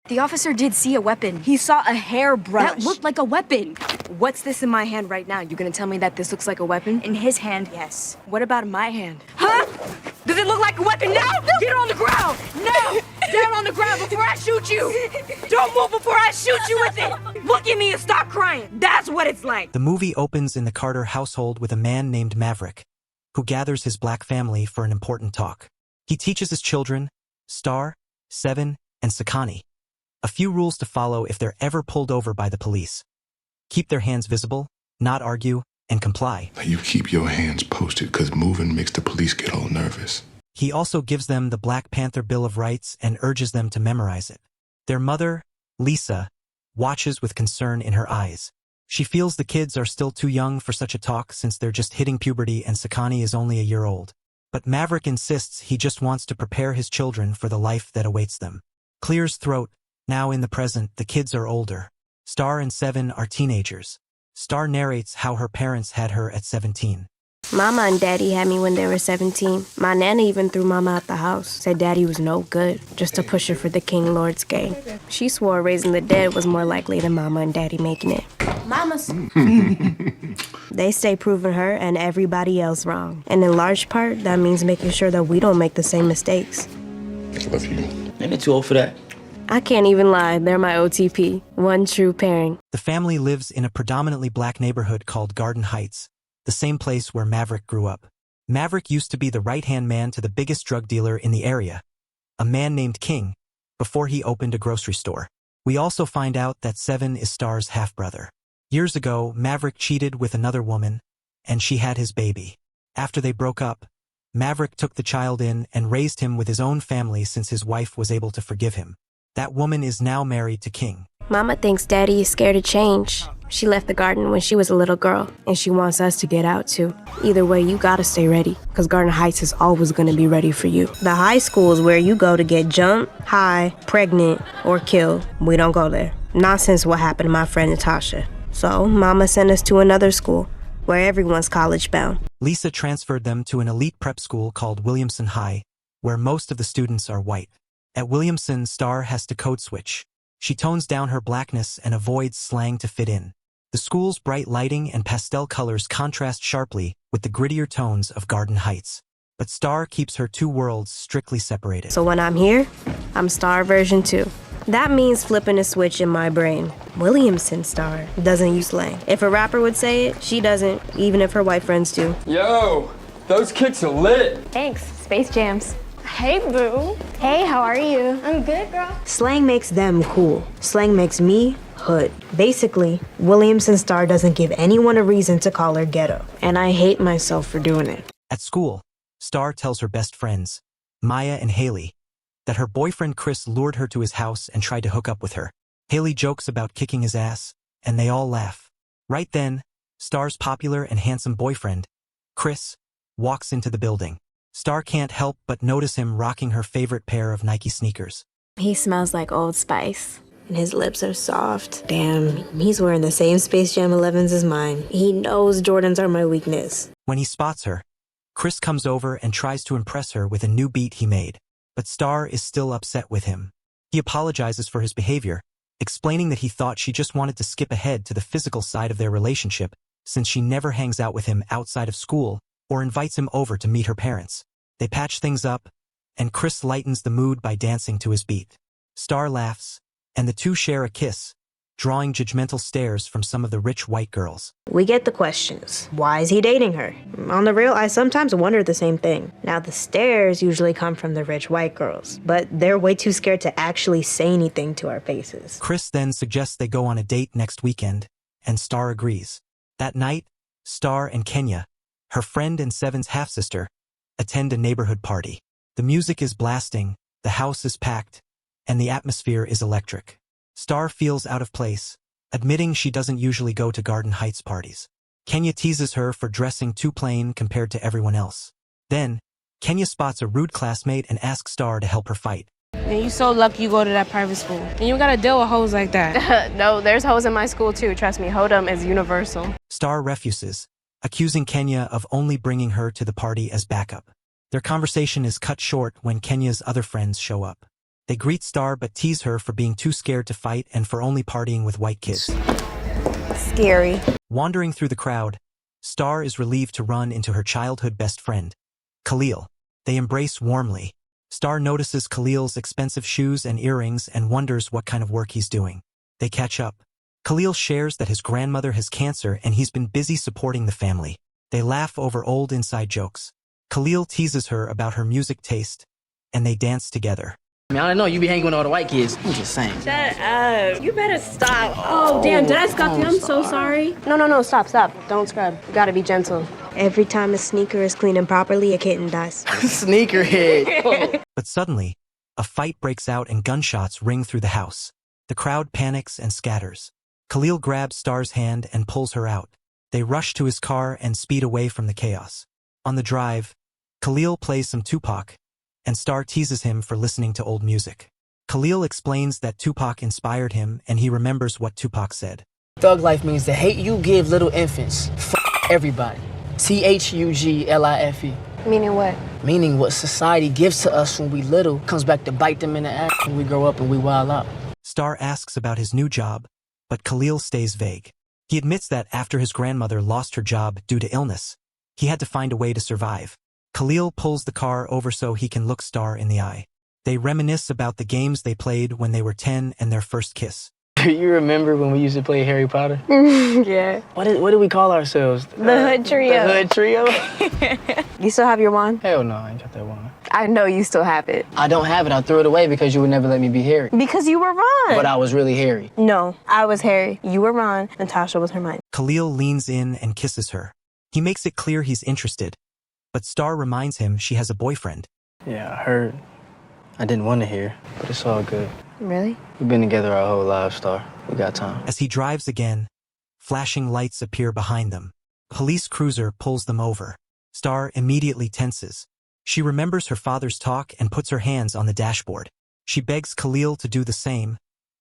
The officer did see a weapon. He saw a hairbrush. That looked like a weapon. What's this in my hand right now? You gonna tell me that this looks like a weapon? In his hand, yes. What about in my hand? Huh? Does it look like a weapon now? Get on the ground! No! Down on the ground before I shoot you! Don't move before I shoot you with it! Look at me and stop crying! That's what it's like! The movie opens in the Carter household with a man named Maverick, who gathers his black family for an important talk. He teaches his children, Starr, Seven, and Sakani, a few rules to follow if they're ever pulled over by the police. Keep their hands visible, not argue, and comply. You keep your hands posted because moving makes the police get all nervous. He also gives them the Black Panther Bill of Rights and urges them to memorize it. Their mother, Lisa, watches with concern in her eyes. She feels the kids are still too young for such a talk since they're just hitting puberty and Sakani is only a year old. But Maverick insists he just wants to prepare his children for the life that awaits them. Clears throat. Now in the present, the kids are older. Starr and Seven are teenagers. Starr narrates how her parents had her at 17. Mama and Daddy had me when they were 17. My nana even threw Mama out the house. Said Daddy was no good, just to push her for the King Lord's game. She swore raising the dead was more likely than Mama and Daddy making it. Mama's. They stay proving her and everybody else wrong. And in large part, that means making sure that we don't make the same mistakes. I love you. Ain't it too old for that? I can't even lie, they're my OTP. One true pairing. The family lives in a predominantly black neighborhood called Garden Heights, the same place where Maverick grew up. Maverick used to be the right-hand man to the biggest drug dealer in the area, a man named King, before he opened a grocery store. We also find out that Seven is Starr's half-brother. Years ago, Maverick cheated with another woman, and she had his baby. After they broke up, Maverick took the child in and raised him with his own family since his wife was able to forgive him. That woman is now married to King. Mama thinks Daddy is scared of change. She left the garden when she was a little girl, and she wants us to get out too. Either way, you gotta stay ready, because Garden Heights is always gonna be ready for you. The high school is where you go to get jumped, high, pregnant, or killed. We don't go there. Not since what happened to my friend Natasha. So, Mama sent us to another school, where everyone's college bound. Lisa transferred them to an elite prep school called Williamson High, where most of the students are white. At Williamson, Starr has to code switch. She tones down her blackness and avoids slang to fit in. The school's bright lighting and pastel colors contrast sharply with the grittier tones of Garden Heights. But Starr keeps her two worlds strictly separated. So when I'm here, I'm Starr version 2. That means flipping a switch in my brain. Williamson Starr doesn't use slang. If a rapper would say it, she doesn't, even if her white friends do. Yo, those kicks are lit. Thanks, Space Jams. Hey, boo. Hey, how are you? I'm good, girl. Slang makes them cool. Slang makes me hood. Basically, Williamson Starr doesn't give anyone a reason to call her ghetto. And I hate myself for doing it. At school, Starr tells her best friends, Maya and Haley, that her boyfriend Chris lured her to his house and tried to hook up with her. Haley jokes about kicking his ass, and they all laugh. Right then, Starr's popular and handsome boyfriend, Chris, walks into the building. Starr can't help but notice him rocking her favorite pair of Nike sneakers. He smells like Old Spice. And his lips are soft. Damn, he's wearing the same Space Jam 11s as mine. He knows Jordans are my weakness. When he spots her, Chris comes over and tries to impress her with a new beat he made. But Starr is still upset with him. He apologizes for his behavior, explaining that he thought she just wanted to skip ahead to the physical side of their relationship since she never hangs out with him outside of school or invites him over to meet her parents. They patch things up, and Chris lightens the mood by dancing to his beat. Starr laughs, and the two share a kiss, drawing judgmental stares from some of the rich white girls. We get the questions. Why is he dating her? On the real, I sometimes wonder the same thing. Now, the stares usually come from the rich white girls, but they're way too scared to actually say anything to our faces. Chris then suggests they go on a date next weekend, and Starr agrees. That night, Starr and Kenya, her friend and Seven's half-sister, attend a neighborhood party. The music is blasting, the house is packed, and the atmosphere is electric. Starr feels out of place, admitting she doesn't usually go to Garden Heights parties. Kenya teases her for dressing too plain compared to everyone else. Then, Kenya spots a rude classmate and asks Starr to help her fight. And you so lucky you go to that private school. And you gotta deal with hoes like that. No, there's hoes in my school too. Trust me, hoedom is universal. Starr refuses, accusing Kenya of only bringing her to the party as backup. Their conversation is cut short when Kenya's other friends show up. They greet Starr but tease her for being too scared to fight and for only partying with white kids. Scary. Wandering through the crowd, Starr is relieved to run into her childhood best friend, Khalil. They embrace warmly. Starr notices Khalil's expensive shoes and earrings and wonders what kind of work he's doing. They catch up. Khalil shares that his grandmother has cancer and he's been busy supporting the family. They laugh over old inside jokes. Khalil teases her about her music taste, and they dance together. I mean, I don't know, you be hanging with all the white kids. I'm just saying. Shut up. You better stop. Oh, damn, did I stop you? I'm so sorry. No, stop. Don't scrub. You gotta be gentle. Every time a sneaker is cleaned and properly, a kitten dies. Sneakerhead. But suddenly, a fight breaks out and gunshots ring through the house. The crowd panics and scatters. Khalil grabs Starr's hand and pulls her out. They rush to his car and speed away from the chaos. On the drive, Khalil plays some Tupac, and Starr teases him for listening to old music. Khalil explains that Tupac inspired him and he remembers what Tupac said. Thug life means the hate you give little infants. Everybody. THUGLIFE. Meaning what? Meaning what society gives to us when we little comes back to bite them in the ass when we grow up and we wild out. Starr asks about his new job, but Khalil stays vague. He admits that after his grandmother lost her job due to illness, he had to find a way to survive. Khalil pulls the car over so he can look Starr in the eye. They reminisce about the games they played when they were 10 and their first kiss. You remember when we used to play Harry Potter? Yeah. What did we call ourselves? The Hood Trio. The Hood Trio? You still have your wand? Hell no, I ain't got that one. I know you still have it. I don't have it. I threw it away because you would never let me be Harry. Because you were Ron. But I was really Harry. No, I was Harry. You were Ron. Natasha was Hermione. Khalil leans in and kisses her. He makes it clear he's interested, but Starr reminds him she has a boyfriend. Yeah, I heard. I didn't want to hear, but it's all good. Really? We've been together our whole lives, Starr. We got time. As he drives again, flashing lights appear behind them. A police cruiser pulls them over. Starr immediately tenses. She remembers her father's talk and puts her hands on the dashboard. She begs Khalil to do the same,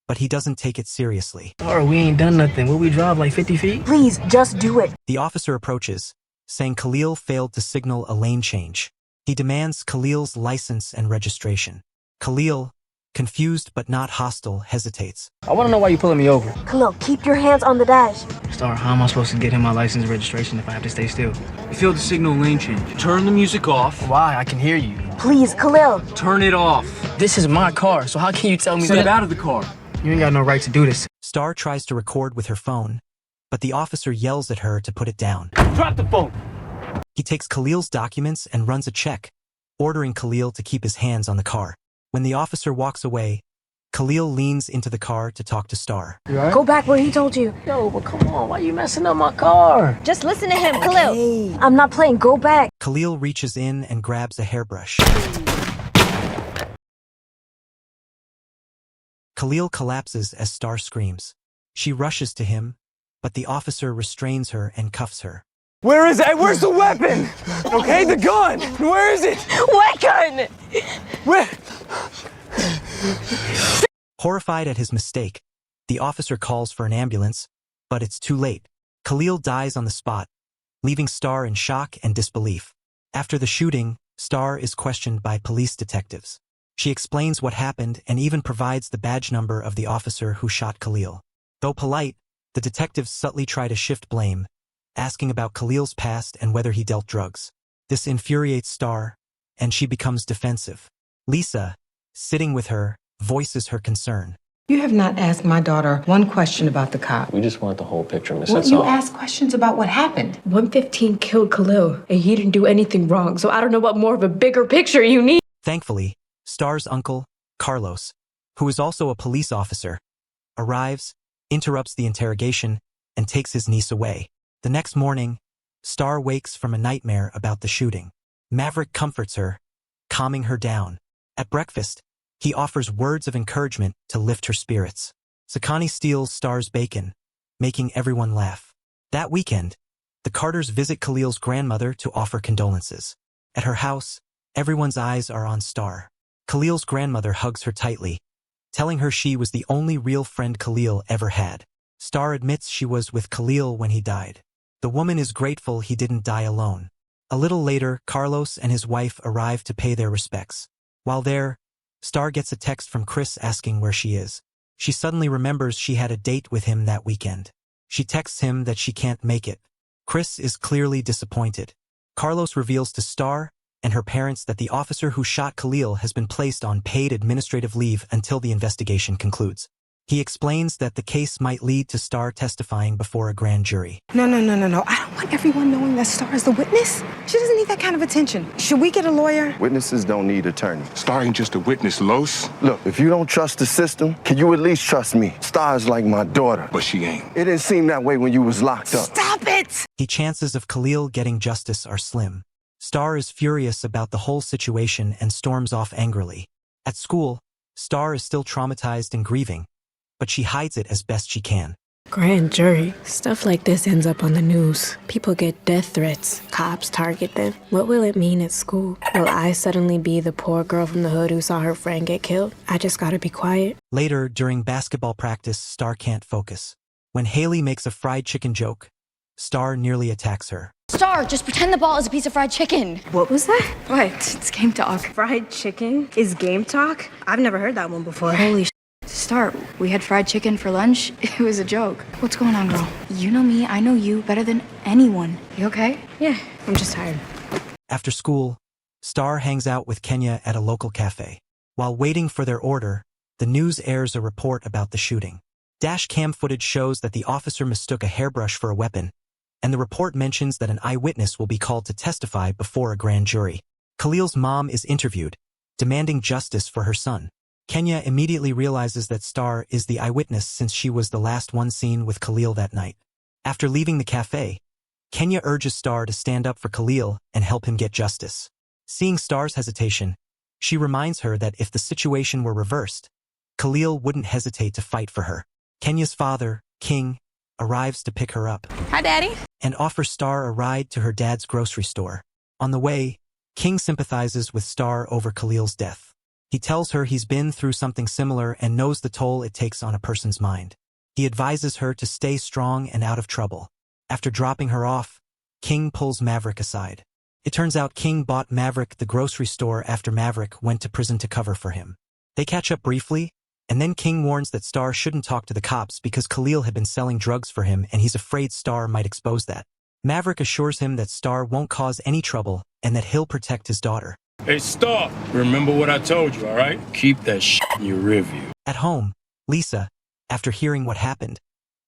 but he doesn't take it seriously. Starr, we ain't done nothing. Will we drive like 50 feet? Please, just do it. The officer approaches, saying Khalil failed to signal a lane change. He demands Khalil's license and registration. Khalil, confused but not hostile, hesitates. I want to know why you pulling me over. Khalil, keep your hands on the dash. Starr, how am I supposed to get him my license and registration if I have to stay still? You failed to signal lane change. Turn the music off. Why? I can hear you. Please, Khalil. Turn it off. This is my car, so how can you tell me Step that? out of the car. You ain't got no right to do this. Starr tries to record with her phone, but the officer yells at her to put it down. Drop the phone. He takes Khalil's documents and runs a check, ordering Khalil to keep his hands on the car. When the officer walks away, Khalil leans into the car to talk to Starr. You all right? Go back where he told you. Yo, but come on, why you messing up my car? Just listen to him, Khalil. I'm not playing. Go back. Khalil reaches in and grabs a hairbrush. Khalil collapses as Starr screams. She rushes to him, but the officer restrains her and cuffs her. Where is it? Hey, where's the weapon? Okay, the gun. Where is it? What gun? Where? Horrified at his mistake, the officer calls for an ambulance, but it's too late. Khalil dies on the spot, leaving Starr in shock and disbelief. After the shooting, Starr is questioned by police detectives. She explains what happened and even provides the badge number of the officer who shot Khalil. Though polite, the detectives subtly try to shift blame, asking about Khalil's past and whether he dealt drugs. This infuriates Starr, and she becomes defensive. Lisa, sitting with her, voices her concern. You have not asked my daughter one question about the cop. We just want the whole picture, Miss. Well, That's you all. asked questions about what happened. 115 killed Khalil, and he didn't do anything wrong, so I don't know what more of a bigger picture you need. Thankfully, Starr's uncle, Carlos, who is also a police officer, arrives, interrupts the interrogation, and takes his niece away. The next morning, Starr wakes from a nightmare about the shooting. Maverick comforts her, calming her down. At breakfast, he offers words of encouragement to lift her spirits. Sakani steals Starr's bacon, making everyone laugh. That weekend, the Carters visit Khalil's grandmother to offer condolences. At her house, everyone's eyes are on Starr. Khalil's grandmother hugs her tightly, telling her she was the only real friend Khalil ever had. Starr admits she was with Khalil when he died. The woman is grateful he didn't die alone. A little later, Carlos and his wife arrive to pay their respects. While there, Starr gets a text from Chris asking where she is. She suddenly remembers she had a date with him that weekend. She texts him that she can't make it. Chris is clearly disappointed. Carlos reveals to Starr and her parents that the officer who shot Khalil has been placed on paid administrative leave until the investigation concludes. He explains that the case might lead to Starr testifying before a grand jury. No. I don't want everyone knowing that Starr is the witness. She doesn't need that kind of attention. Should we get a lawyer? Witnesses don't need attorneys. Starr ain't just a witness, Los. Look, if you don't trust the system, can you at least trust me? Star's like my daughter. But she ain't. It didn't seem that way when you was locked up. Stop it! The chances of Khalil getting justice are slim. Starr is furious about the whole situation and storms off angrily. At school, Starr is still traumatized and grieving, but she hides it as best she can. Grand jury. Stuff like this ends up on the news. People get death threats. Cops target them. What will it mean at school? Will I suddenly be the poor girl from the hood who saw her friend get killed? I just gotta be quiet. Later, during basketball practice, Starr can't focus. When Haley makes a fried chicken joke, Starr nearly attacks her. Starr, just pretend the ball is a piece of fried chicken. What was that? What? It's game talk. Fried chicken is game talk? I've never heard that one before. Holy sh**. Starr, we had fried chicken for lunch. It was a joke. What's going on, girl? You know me, I know you better than anyone. You okay? Yeah, I'm just tired. After school, Starr hangs out with Kenya at a local cafe. While waiting for their order, the news airs a report about the shooting. Dash cam footage shows that the officer mistook a hairbrush for a weapon, and the report mentions that an eyewitness will be called to testify before a grand jury. Khalil's mom is interviewed, demanding justice for her son. Kenya immediately realizes that Starr is the eyewitness since she was the last one seen with Khalil that night. After leaving the cafe, Kenya urges Starr to stand up for Khalil and help him get justice. Seeing Starr's hesitation, she reminds her that if the situation were reversed, Khalil wouldn't hesitate to fight for her. Kenya's father, King, arrives to pick her up. Hi, Daddy. And offers Starr a ride to her dad's grocery store. On the way, King sympathizes with Starr over Khalil's death. He tells her he's been through something similar and knows the toll it takes on a person's mind. He advises her to stay strong and out of trouble. After dropping her off, King pulls Maverick aside. It turns out King bought Maverick the grocery store after Maverick went to prison to cover for him. They catch up briefly, and then King warns that Starr shouldn't talk to the cops because Khalil had been selling drugs for him and he's afraid Starr might expose that. Maverick assures him that Starr won't cause any trouble and that he'll protect his daughter. Hey, stop! Remember what I told you, all right? Keep that shit in your rear view. At home, Lisa, after hearing what happened,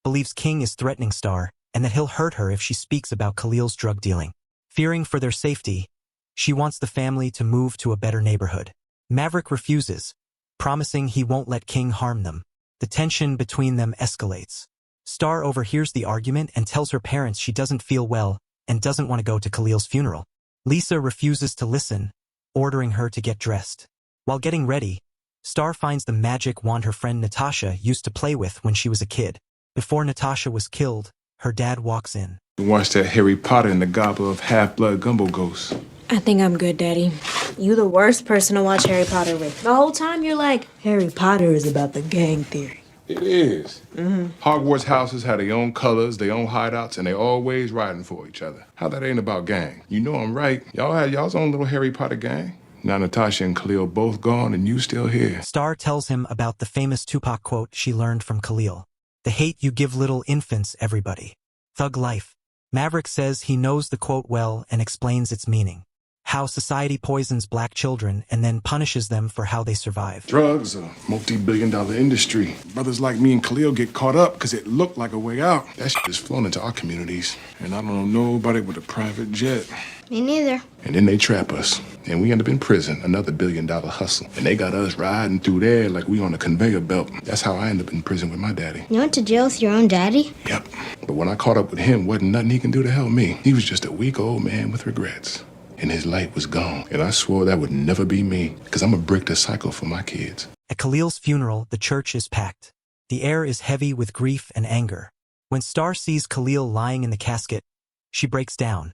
believes King is threatening Starr and that he'll hurt her if she speaks about Khalil's drug dealing. Fearing for their safety, she wants the family to move to a better neighborhood. Maverick refuses, promising he won't let King harm them. The tension between them escalates. Starr overhears the argument and tells her parents she doesn't feel well and doesn't want to go to Khalil's funeral. Lisa refuses to listen, ordering her to get dressed. While getting ready, Starr finds the magic wand her friend Natasha used to play with when she was a kid. Before Natasha was killed, her dad walks in. Watch that Harry Potter and the Goblet of Half-Blood Gumbo Ghosts. I think I'm good, Daddy. You the worst person to watch Harry Potter with. The whole time you're like, Harry Potter is about the gang theory. It is. Hogwarts houses have their own colors, their own hideouts, and they always riding for each other. How that ain't about gang? You know I'm right. Y'all had y'all's own little Harry Potter gang. Now Natasha and Khalil both gone and you still here. Starr tells him about the famous Tupac quote she learned from Khalil. The hate you give little infants, everybody. Thug life. Maverick says he knows the quote well and explains its meaning. How society poisons black children and then punishes them for how they survive. Drugs, a multi-billion-dollar industry. Brothers like me and Khalil get caught up because it looked like a way out. That shit is flown into our communities. And I don't know nobody with a private jet. Me neither. And then they trap us. And we end up in prison, another billion-dollar hustle. And they got us riding through there like we on a conveyor belt. That's how I end up in prison with my daddy. You went to jail with your own daddy? Yep. But when I caught up with him, wasn't nothing he can do to help me. He was just a weak old man with regrets. And his light was gone. And I swore that would never be me, because I'm going to break the cycle for my kids. At Khalil's funeral, the church is packed. The air is heavy with grief and anger. When Starr sees Khalil lying in the casket, she breaks down,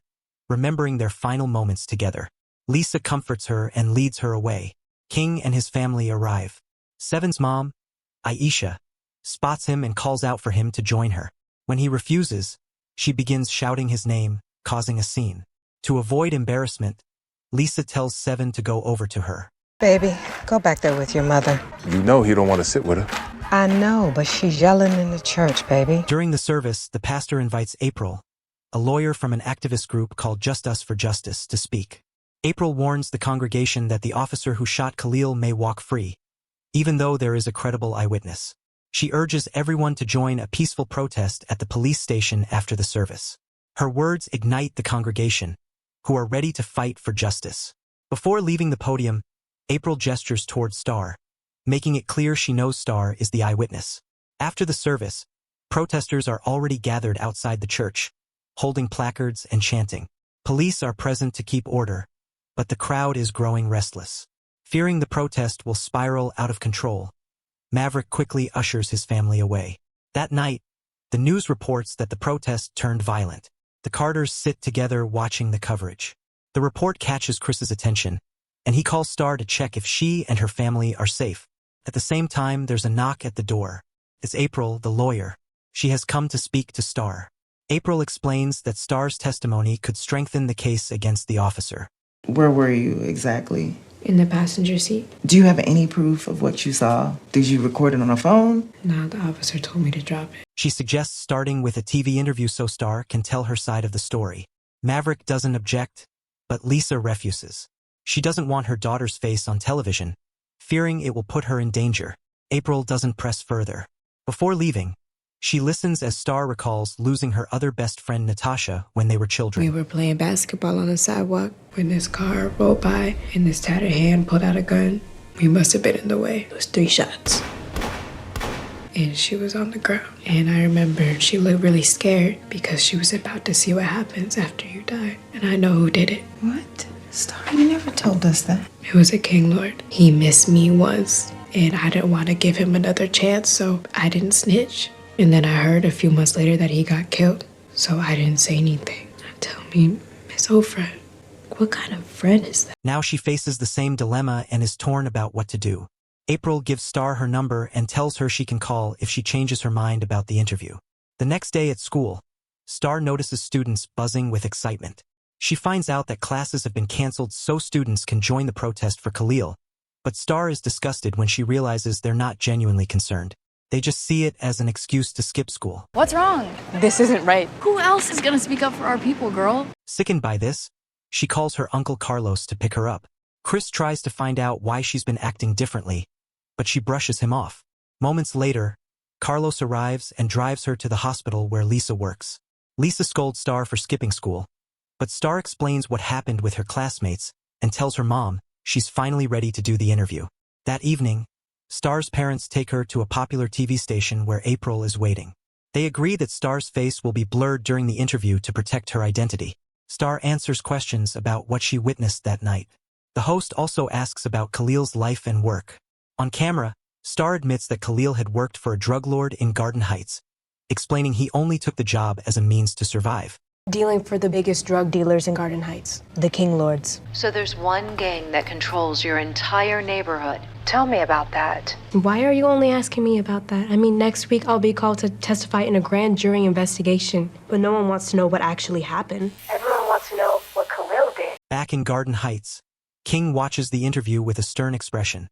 remembering their final moments together. Lisa comforts her and leads her away. King and his family arrive. Seven's mom, Aisha, spots him and calls out for him to join her. When he refuses, she begins shouting his name, causing a scene. To avoid embarrassment, Lisa tells Seven to go over to her. Baby, go back there with your mother. You know he don't want to sit with her. I know, but she's yelling in the church, baby. During the service, the pastor invites April, a lawyer from an activist group called Just Us for Justice, to speak. April warns the congregation that the officer who shot Khalil may walk free, even though there is a credible eyewitness. She urges everyone to join a peaceful protest at the police station after the service. Her words ignite the congregation, who are ready to fight for justice. Before leaving the podium, April gestures toward Starr, making it clear she knows Starr is the eyewitness. After the service, protesters are already gathered outside the church, holding placards and chanting. Police are present to keep order, but the crowd is growing restless. Fearing the protest will spiral out of control, Maverick quickly ushers his family away. That night, the news reports that the protest turned violent. The Carters sit together watching the coverage. The report catches Chris's attention, and he calls Starr to check if she and her family are safe. At the same time, there's a knock at the door. It's April, the lawyer. She has come to speak to Starr. April explains that Starr's testimony could strengthen the case against the officer. Where were you exactly? In the passenger seat. Do you have any proof of what you saw? Did you record it on a phone? No, the officer told me to drop it. She suggests starting with a TV interview so Starr can tell her side of the story. Maverick doesn't object, but Lisa refuses. She doesn't want her daughter's face on television, fearing it will put her in danger. April doesn't press further. Before leaving, she listens as Starr recalls losing her other best friend Natasha when they were children. We were playing basketball on the sidewalk when this car rolled by and this tattered hand pulled out a gun. We must have been in the way. It was 3 shots. And she was on the ground. And I remember she looked really scared because she was about to see what happens after you die. And I know who did it. What? Starr, you never told us that. It was a King Lord. He missed me once, and I didn't want to give him another chance, so I didn't snitch. And then I heard a few months later that he got killed, so I didn't say anything. Tell me, Miss Old Friend, what kind of friend is that? Now she faces the same dilemma and is torn about what to do. April gives Starr her number and tells her she can call if she changes her mind about the interview. The next day at school, Starr notices students buzzing with excitement. She finds out that classes have been canceled so students can join the protest for Khalil, but Starr is disgusted when she realizes they're not genuinely concerned. They just see it as an excuse to skip school. What's wrong? This isn't right. Who else is gonna speak up for our people, girl? Sickened by this, she calls her uncle Carlos to pick her up. Chris tries to find out why she's been acting differently, but she brushes him off. Moments later, Carlos arrives and drives her to the hospital where Lisa works. Lisa scolds Starr for skipping school, but Starr explains what happened with her classmates and tells her mom she's finally ready to do the interview. That evening, Starr's parents take her to a popular TV station where April is waiting. They agree that Starr's face will be blurred during the interview to protect her identity. Starr answers questions about what she witnessed that night. The host also asks about Khalil's life and work. On camera, Starr admits that Khalil had worked for a drug lord in Garden Heights, explaining he only took the job as a means to survive. Dealing for the biggest drug dealers in Garden Heights, the King Lords. So there's one gang that controls your entire neighborhood. Tell me about that. Why are you only asking me about that? I mean, next week I'll be called to testify in a grand jury investigation, but no one wants to know what actually happened. Everyone wants to know what Khalil did. Back in Garden Heights, King watches the interview with a stern expression,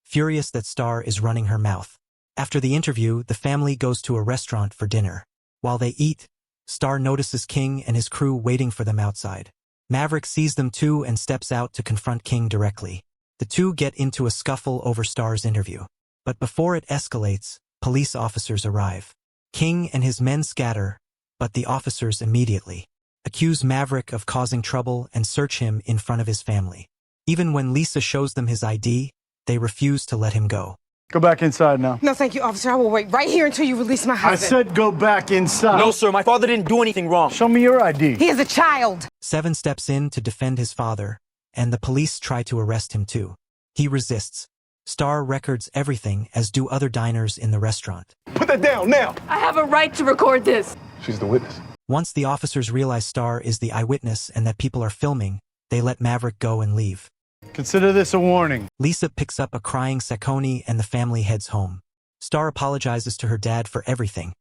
furious that Starr is running her mouth. After the interview, the family goes to a restaurant for dinner. While they eat, Starr notices King and his crew waiting for them outside. Maverick sees them too and steps out to confront King directly. The two get into a scuffle over Starr's interview. But before it escalates, police officers arrive. King and his men scatter, but the officers immediately accuse Maverick of causing trouble and search him in front of his family. Even when Lisa shows them his ID, they refuse to let him go. Go back inside now. No, thank you, officer. I will wait right here until you release my I husband. said go back inside. No, sir. My father didn't do anything wrong. Show me your ID. He is a child. Seven steps in to defend his father, and the police try to arrest him too. He resists. Starr records everything, as do other diners in the restaurant. Put that down now. I have a right to record this. She's the witness. Once the officers realize Starr is the eyewitness and that people are filming, they let Maverick go and leave. Consider this a warning. Lisa picks up a crying Saccone and the family heads home. Starr apologizes to her dad for everything,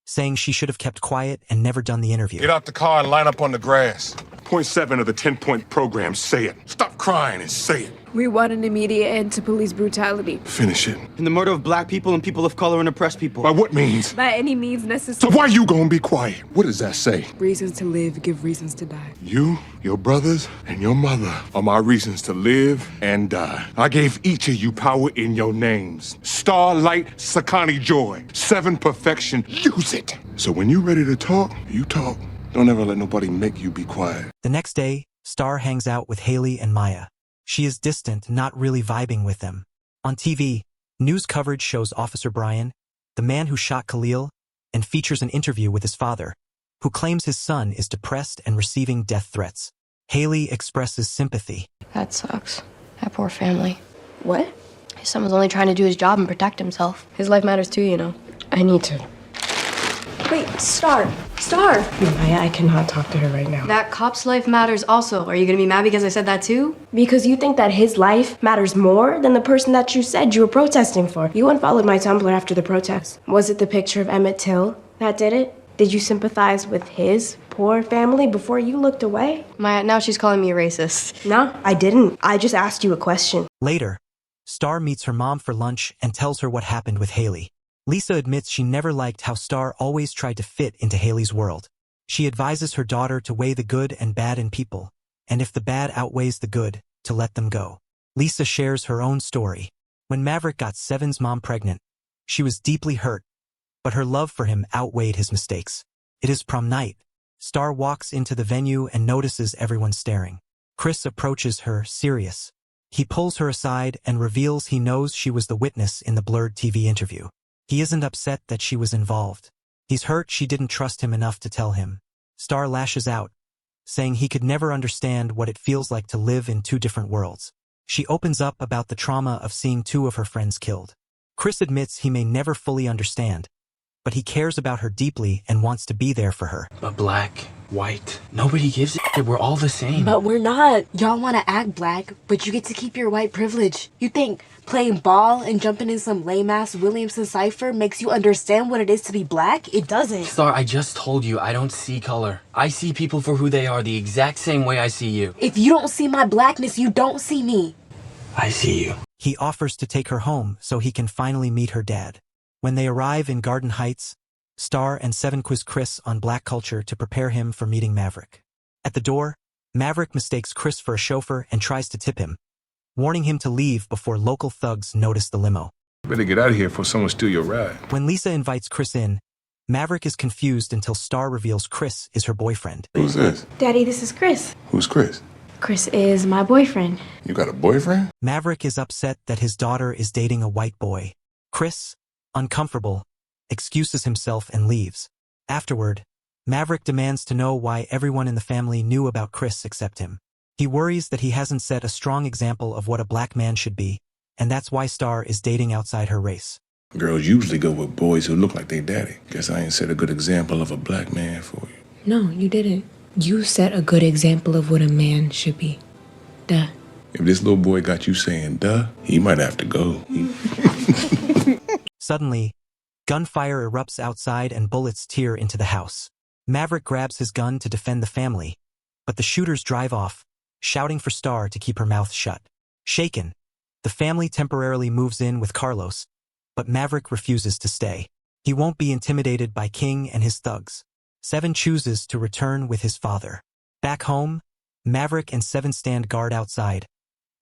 saying she should have kept quiet and never done the interview. Get out the car and line up on the grass. Point 7 of the 10-point program. Say it. Stop crying and say it. We want an immediate end to police brutality. Finish it. And the murder of black people and people of color and oppressed people. By what means? By any means necessary. So why you gonna be quiet? What does that say? Reasons to live give reasons to die. You, your brothers, and your mother are my reasons to live and die. I gave each of you power in your names. Starlight, Sakani Joy, 7 Perfection. Use it. So when you ready to talk, you talk. Don't ever let nobody make you be quiet. The next day, Starr hangs out with Haley and Maya. She is distant, not really vibing with them. On TV, news coverage shows Officer Brian, the man who shot Khalil, and features an interview with his father, who claims his son is depressed and receiving death threats. Haley expresses sympathy. That sucks. That poor family. What? His son was only trying to do his job and protect himself. His life matters too, you know. I need to. Wait, Starr! Starr! Maya, I cannot talk to her right now. That cop's life matters also. Are you gonna be mad because I said that too? Because you think that his life matters more than the person that you said you were protesting for. You unfollowed my Tumblr after the protest. Was it the picture of Emmett Till that did it? Did you sympathize with his poor family before you looked away? Maya, now she's calling me a racist. No, I didn't. I just asked you a question. Later, Starr meets her mom for lunch and tells her what happened with Haley. Lisa admits she never liked how Starr always tried to fit into Haley's world. She advises her daughter to weigh the good and bad in people, and if the bad outweighs the good, to let them go. Lisa shares her own story. When Maverick got Seven's mom pregnant, she was deeply hurt, but her love for him outweighed his mistakes. It is prom night. Starr walks into the venue and notices everyone staring. Chris approaches her, serious. He pulls her aside and reveals he knows she was the witness in the blurred TV interview. He isn't upset that she was involved. He's hurt she didn't trust him enough to tell him. Starr lashes out, saying he could never understand what it feels like to live in 2 different worlds. She opens up about the trauma of seeing 2 of her friends killed. Chris admits he may never fully understand, but he cares about her deeply and wants to be there for her. But black, white, nobody gives a shit. We're all the same. But we're not. Y'all want to act black, but you get to keep your white privilege. You think playing ball and jumping in some lame-ass Williamson cipher makes you understand what it is to be black? It doesn't. Starr, I just told you I don't see color. I see people for who they are the exact same way I see you. If you don't see my blackness, you don't see me. I see you. He offers to take her home so he can finally meet her dad. When they arrive in Garden Heights, Starr and Seven quiz Chris on black culture to prepare him for meeting Maverick. At the door, Maverick mistakes Chris for a chauffeur and tries to tip him, warning him to leave before local thugs notice the limo. You better get out of here before someone steal your ride. When Lisa invites Chris in, Maverick is confused until Starr reveals Chris is her boyfriend. Who's this? Daddy, this is Chris. Who's Chris? Chris is my boyfriend. You got a boyfriend? Maverick is upset that his daughter is dating a white boy. Chris, uncomfortable, excuses himself and leaves. Afterward, Maverick demands to know why everyone in the family knew about Chris except him. He worries that he hasn't set a strong example of what a black man should be, and that's why Starr is dating outside her race. Girls usually go with boys who look like they daddy. Guess I ain't set a good example of a black man for you. No, you didn't. You set a good example of what a man should be. Duh. If this little boy got you saying duh, he might have to go. Suddenly, gunfire erupts outside and bullets tear into the house. Maverick grabs his gun to defend the family, but the shooters drive off, shouting for Starr to keep her mouth shut. Shaken, the family temporarily moves in with Carlos, but Maverick refuses to stay. He won't be intimidated by King and his thugs. Seven chooses to return with his father. Back home, Maverick and Seven stand guard outside,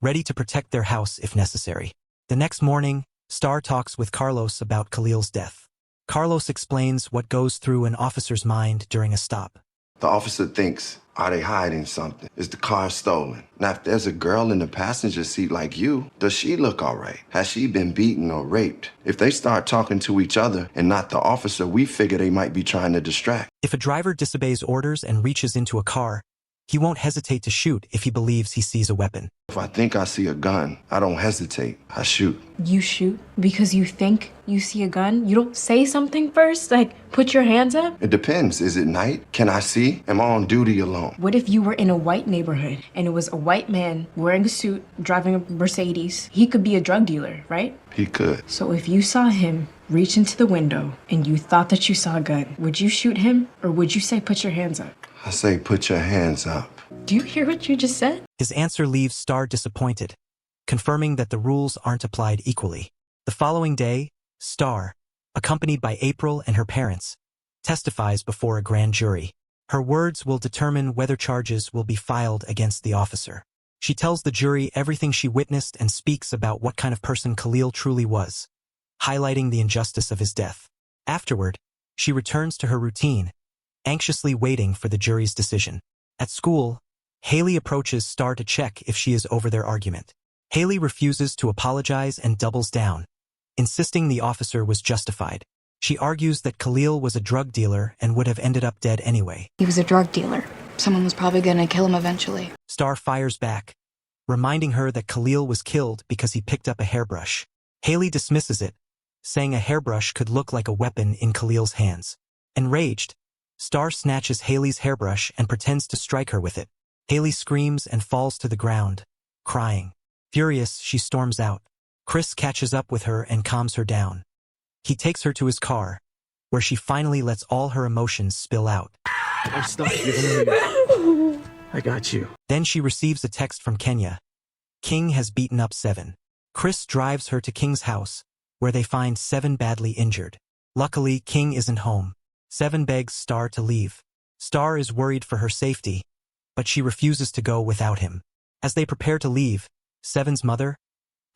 ready to protect their house if necessary. The next morning, Starr talks with Carlos about Khalil's death. Carlos explains what goes through an officer's mind during a stop. The officer thinks, are they hiding something? Is the car stolen? Now, if there's a girl in the passenger seat like you, does she look all right? Has she been beaten or raped? If they start talking to each other and not the officer, we figure they might be trying to distract. If a driver disobeys orders and reaches into a car, he won't hesitate to shoot if he believes he sees a weapon. If I think I see a gun, I don't hesitate. I shoot. You shoot because you think you see a gun? You don't say something first? Like, put your hands up? It depends. Is it night? Can I see? Am I on duty alone? What if you were in a white neighborhood and it was a white man wearing a suit, driving a Mercedes? He could be a drug dealer, right? He could. So if you saw him reach into the window and you thought that you saw a gun, would you shoot him or would you say put your hands up? I say put your hands up. Do you hear what you just said? His answer leaves Starr disappointed. confirming that the rules aren't applied equally. The following day, Starr, accompanied by April and her parents, testifies before a grand jury. Her words will determine whether charges will be filed against the officer. She tells the jury everything she witnessed and speaks about what kind of person Khalil truly was, highlighting the injustice of his death. Afterward, she returns to her routine, anxiously waiting for the jury's decision. At school, Haley approaches Starr to check if she is over their argument. Haley refuses to apologize and doubles down, insisting the officer was justified. She argues that Khalil was a drug dealer and would have ended up dead anyway. He was a drug dealer. Someone was probably gonna kill him eventually. Starr fires back, reminding her that Khalil was killed because he picked up a hairbrush. Haley dismisses it, saying a hairbrush could look like a weapon in Khalil's hands. Enraged, Starr snatches Haley's hairbrush and pretends to strike her with it. Haley screams and falls to the ground, crying. Furious, she storms out. Chris catches up with her and calms her down. He takes her to his car, where she finally lets all her emotions spill out. I'm stuck. You're gonna leave. I got you. Then she receives a text from Kenya. King has beaten up Seven. Chris drives her to King's house, where they find Seven badly injured. Luckily, King isn't home. Seven begs Starr to leave. Starr is worried for her safety, but she refuses to go without him. As they prepare to leave, Seven's mother,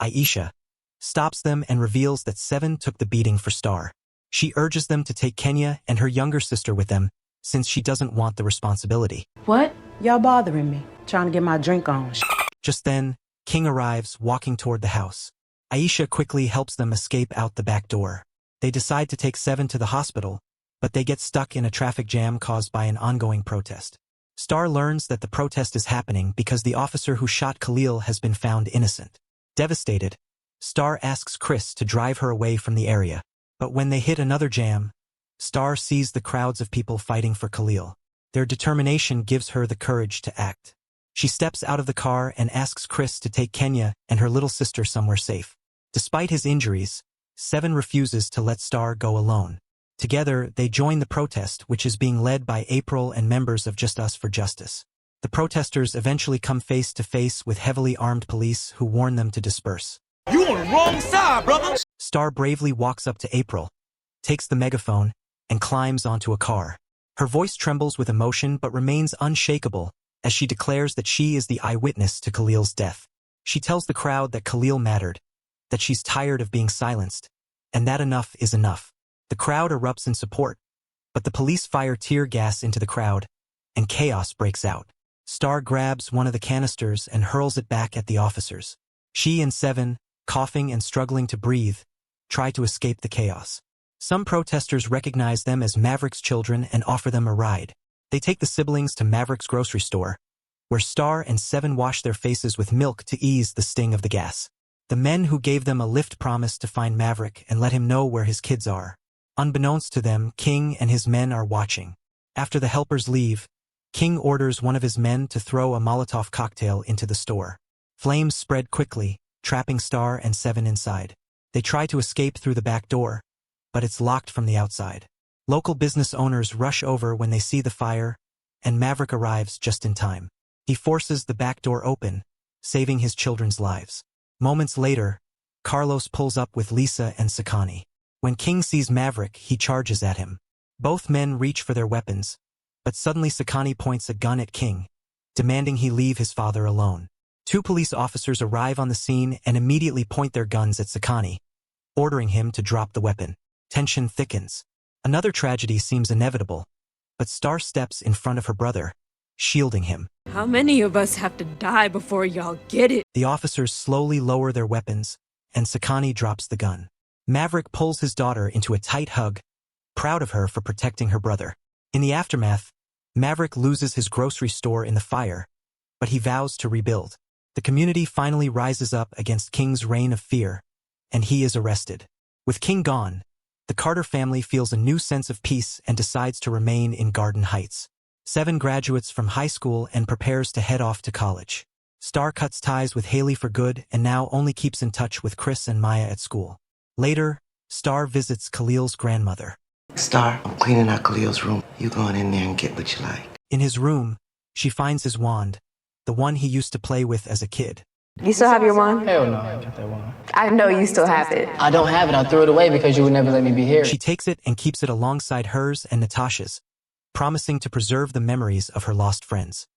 Aisha, stops them and reveals that Seven took the beating for Starr. She urges them to take Kenya and her younger sister with them, since she doesn't want the responsibility. What? Y'all bothering me. Trying to get my drink on. Just then, King arrives, walking toward the house. Aisha quickly helps them escape out the back door. They decide to take Seven to the hospital, but they get stuck in a traffic jam caused by an ongoing protest. Starr learns that the protest is happening because the officer who shot Khalil has been found innocent. Devastated, Starr asks Chris to drive her away from the area. But when they hit another jam, Starr sees the crowds of people fighting for Khalil. Their determination gives her the courage to act. She steps out of the car and asks Chris to take Kenya and her little sister somewhere safe. Despite his injuries, Seven refuses to let Starr go alone. Together, they join the protest, which is being led by April and members of Just Us for Justice. The protesters eventually come face to face with heavily armed police who warn them to disperse. You on the wrong side, brother! Starr bravely walks up to April, takes the megaphone, and climbs onto a car. Her voice trembles with emotion but remains unshakable as she declares that she is the eyewitness to Khalil's death. She tells the crowd that Khalil mattered, that she's tired of being silenced, and that enough is enough. The crowd erupts in support, but the police fire tear gas into the crowd, and chaos breaks out. Starr grabs one of the canisters and hurls it back at the officers. She and Seven, coughing and struggling to breathe, try to escape the chaos. Some protesters recognize them as Maverick's children and offer them a ride. They take the siblings to Maverick's grocery store, where Starr and Seven wash their faces with milk to ease the sting of the gas. The men who gave them a lift promise to find Maverick and let him know where his kids are. Unbeknownst to them, King and his men are watching. After the helpers leave, King orders one of his men to throw a Molotov cocktail into the store. Flames spread quickly, trapping Starr and Seven inside. They try to escape through the back door, but it's locked from the outside. Local business owners rush over when they see the fire, and Maverick arrives just in time. He forces the back door open, saving his children's lives. Moments later, Carlos pulls up with Lisa and Sakani. When King sees Maverick, he charges at him. Both men reach for their weapons, but suddenly Sakani points a gun at King, demanding he leave his father alone. Two police officers arrive on the scene and immediately point their guns at Sakani, ordering him to drop the weapon. Tension thickens. Another tragedy seems inevitable, but Starr steps in front of her brother, shielding him. How many of us have to die before y'all get it? The officers slowly lower their weapons, and Sakani drops the gun. Maverick pulls his daughter into a tight hug, proud of her for protecting her brother. In the aftermath, Maverick loses his grocery store in the fire, but he vows to rebuild. The community finally rises up against King's reign of fear, and he is arrested. With King gone, the Carter family feels a new sense of peace and decides to remain in Garden Heights. Seven graduates from high school and prepares to head off to college. Starr cuts ties with Haley for good and now only keeps in touch with Chris and Maya at school. Later, Starr visits Khalil's grandmother. Starr, I'm cleaning out Khalil's room. You going in there and get what you like. In his room, she finds his wand, the one he used to play with as a kid. You still have your wand? Hell no, I ain't got that wand. I know you still have it. I don't have it. I threw it away because you would never let me be here. She takes it and keeps it alongside hers and Natasha's, promising to preserve the memories of her lost friends.